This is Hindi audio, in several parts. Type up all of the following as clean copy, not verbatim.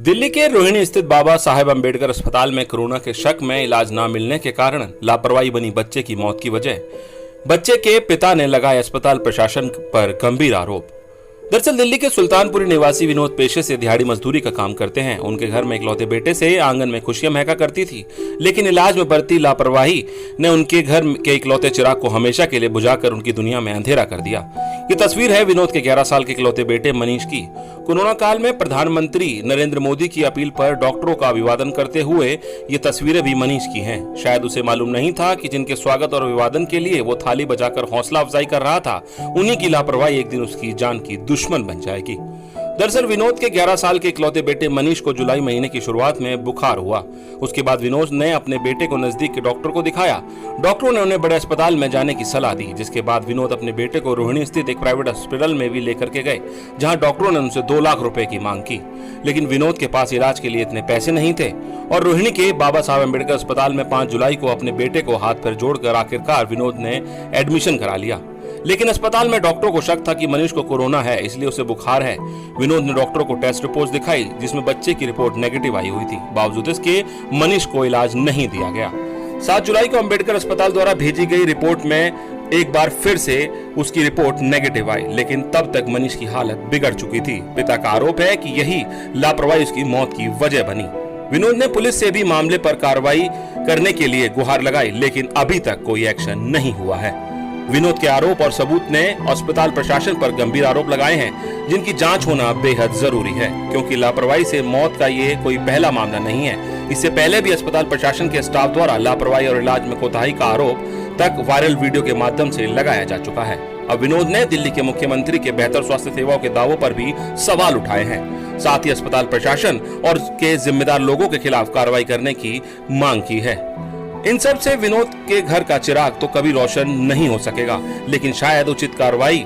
दिल्ली के रोहिणी स्थित बाबा साहेब अंबेडकर अस्पताल में कोरोना के शक में इलाज न मिलने के कारण लापरवाही बनी बच्चे की मौत की वजह बच्चे के पिता ने लगाए अस्पताल प्रशासन पर गंभीर आरोप। दरअसल दिल्ली के सुल्तानपुरी निवासी विनोद पेशे से दिहाड़ी मजदूरी का काम करते हैं। उनके घर में इकलौते बेटे से आंगन में खुशियां महका करती थी, लेकिन इलाज में बरती लापरवाही ने उनके घर के इकलौते चिराग को हमेशा के लिए बुझाकर उनकी दुनिया में अंधेरा कर दिया। ये तस्वीर है विनोद के 11 साल के इकलौते बेटे मनीष की। कोरोना काल में प्रधानमंत्री नरेंद्र मोदी की अपील पर डॉक्टरों का अभिवादन करते हुए ये तस्वीरें भी मनीष की हैं। शायद उसे मालूम नहीं था कि जिनके स्वागत और अभिवादन के लिए वो थाली बजाकर हौसला अफजाई कर रहा था, उन्हीं की लापरवाही एक दिन उसकी जान की दुश्मन बन जाएगी। दरअसल विनोद के 11 साल के इकलौते बेटे मनीष को जुलाई महीने की शुरुआत में बुखार हुआ। उसके बाद विनोद ने अपने बेटे को नजदीक के डॉक्टर को दिखाया। डॉक्टरों ने उन्हें बड़े अस्पताल में जाने की सलाह दी, जिसके बाद विनोद अपने बेटे को रोहिणी स्थित एक प्राइवेट हॉस्पिटल में भी लेकर के गए, जहां डॉक्टरों ने उनसे 2 लाख रुपए की मांग की। लेकिन विनोद के पास इलाज के लिए इतने पैसे नहीं थे और रोहिणी के बाबा साहब अंबेडकर अस्पताल में 5 जुलाई को अपने बेटे को हाथ पैर जोड़कर आखिरकार विनोद ने एडमिशन करा लिया। लेकिन अस्पताल में डॉक्टरों को शक था कि मनीष को कोरोना है, इसलिए उसे बुखार है। विनोद ने डॉक्टरों को टेस्ट रिपोर्ट दिखाई, जिसमें बच्चे की रिपोर्ट नेगेटिव आई हुई थी। बावजूद इसके मनीष को इलाज नहीं दिया गया। 7 जुलाई को अंबेडकर अस्पताल द्वारा भेजी गई रिपोर्ट में एक बार फिर से उसकी रिपोर्ट नेगेटिव आई, लेकिन तब तक मनीष की हालत बिगड़ चुकी थी। पिता का आरोप है कि यही लापरवाही उसकी मौत की वजह बनी। विनोद ने पुलिस से भी मामले पर कार्रवाई करने के लिए गुहार लगाई, लेकिन अभी तक कोई एक्शन नहीं हुआ है। विनोद के आरोप और सबूत ने अस्पताल प्रशासन पर गंभीर आरोप लगाए हैं, जिनकी जांच होना बेहद जरूरी है, क्योंकि लापरवाही से मौत का ये कोई पहला मामला नहीं है। इससे पहले भी अस्पताल प्रशासन के स्टाफ द्वारा लापरवाही और इलाज में कोताही का आरोप तक वायरल वीडियो के माध्यम से लगाया जा चुका है। अब विनोद ने दिल्ली के मुख्यमंत्री के बेहतर स्वास्थ्य सेवाओं के दावों पर भी सवाल उठाए हैं। साथ ही अस्पताल प्रशासन और के जिम्मेदार लोगों के खिलाफ कार्रवाई करने की मांग की है। इन सब से विनोद के घर का चिराग तो कभी रोशन नहीं हो सकेगा, लेकिन शायद उचित कार्रवाई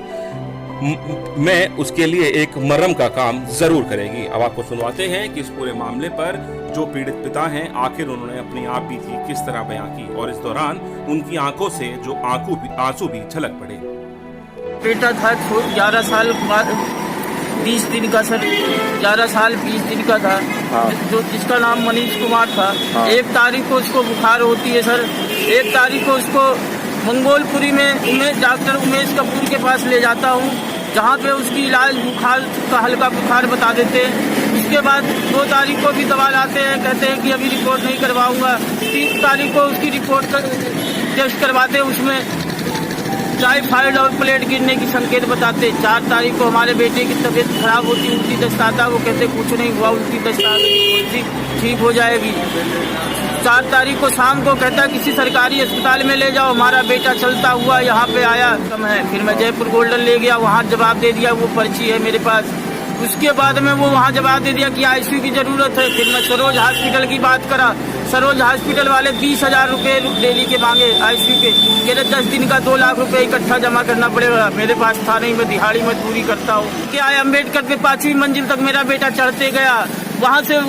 में उसके लिए एक मरहम का काम जरूर करेगी। अब आपको सुनवाते हैं कि इस पूरे मामले पर जो पीड़ित पिता हैं, आखिर उन्होंने अपनी आप बीती किस तरह बयां की और इस दौरान उनकी आंखों से जो आंसू भी छलक पड़े। बेटा था 11 साल 20 दिन का सर, 11 साल 20 दिन का था। हाँ। जो जिसका नाम मनीष कुमार था। हाँ। 1 तारीख को उसको बुखार होती है सर। 1 तारीख को उसको मंगोलपुरी में डॉक्टर उमेश कपूर के पास ले जाता हूँ, जहाँ पे उसकी इलाज बुखार का हल्का बुखार बता देते हैं। उसके बाद 2 तारीख को भी दवा लाते हैं, कहते हैं कि अभी रिपोर्ट नहीं करवाऊंगा। 3 तारीख को उसकी रिपोर्ट टेस्ट करवाते हैं, उसमें टाइफाइड और प्लेट गिरने की संकेत बताते। 4 तारीख को हमारे बेटे की तबीयत खराब होती, उल्टी दस्त आता, वो कहते कुछ नहीं हुआ, उल्टी दस्त आ गई, ठीक हो जाएगी। 4 तारीख को शाम को कहता किसी सरकारी अस्पताल में ले जाओ, हमारा बेटा चलता हुआ यहाँ पे आया, कम है। फिर मैं जयपुर गोल्डन ले गया, वहाँ जवाब दे दिया, वो पर्ची है मेरे पास। उसके बाद में वो वहाँ जवाब दे दिया कि आईसीयू की जरूरत है। फिर मैं सरोज हॉस्पिटल की बात करा, सरोज हॉस्पिटल वाले 20,000 रुपये डेली के मांगे आईसीयू के। कहते 10 दिन का 2 लाख रुपए इकट्ठा जमा करना पड़ेगा। मेरे पास था नहीं, मैं दिहाड़ी मजदूरी करता हूँ। क्या है, अम्बेडकर पे 5वीं मंजिल तक मेरा बेटा चढ़ते गया, वहाँ से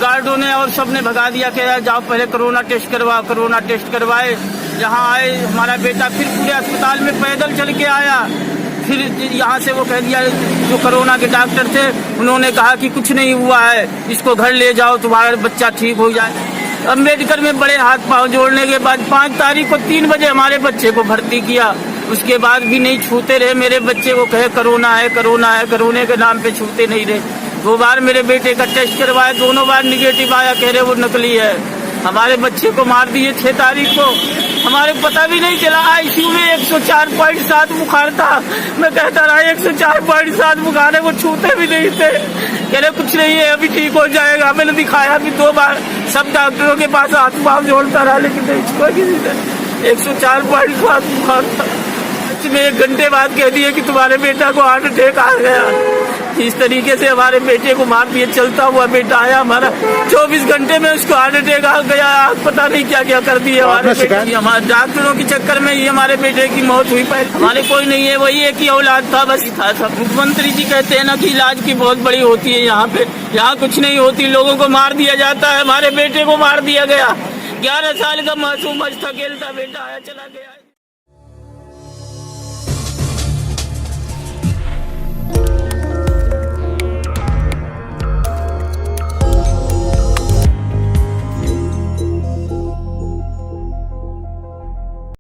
गार्डों ने और सबने भगा दिया कि जाओ पहले कोरोना टेस्ट करवाओ। कोरोना टेस्ट करवाए, यहाँ आए हमारा बेटा, फिर पूरे अस्पताल में पैदल चल के आया। फिर यहाँ से वो कह दिया, जो कोरोना के डॉक्टर थे उन्होंने कहा कि कुछ नहीं हुआ है, इसको घर ले जाओ, तुम्हारा बच्चा ठीक हो जाए। अम्बेडकर में बड़े हाथ पांव जोड़ने के बाद 5 तारीख को 3 बजे हमारे बच्चे को भर्ती किया। उसके बाद भी नहीं छूते रहे मेरे बच्चे को, कहे कोरोना है कोरोना है, कोरोना के नाम पे छूते नहीं रहे। 2 बार मेरे बेटे का टेस्ट करवाया, दोनों बार निगेटिव आया, कह रहे वो नकली है। हमारे बच्चे को मार दिए 6 तारीख को, हमारे पता भी नहीं चला। आईसीयू में 104.7 बुखार था। मैं कहता रहा 104.7 बुखार है, वो छूते भी नहीं थे। कह रहे कुछ नहीं है, अभी ठीक हो जाएगा। मैंने दिखाया भी 2 बार, सब डॉक्टरों के पास हाथ पाँव जोड़ता रहा, लेकिन नहीं छुआ किसी से। 104.7 बुखार था। में 1 घंटे बाद कह दिए कि तुम्हारे बेटा को हार्ट अटैक आ गया। इस तरीके से हमारे बेटे को मार दिए। चलता हुआ बेटा आया हमारा, 24 घंटे में उसको हार्ट अटैक आ गया। पता नहीं क्या क्या कर दिए हमारे बेटे। हमारे डॉक्टरों के चक्कर में ही हमारे बेटे की मौत हुई। हमारे कोई नहीं है, वही एक ही औलाद था, बस था सब। मुख्यमंत्री जी कहते हैं ना कि इलाज की बहुत बड़ी होती है यहाँ पे, यहाँ कुछ नहीं होती, लोगों को मार दिया जाता है। हमारे बेटे को मार दिया गया। 11 साल का मासूम था, खेलता बेटा आया चला गया।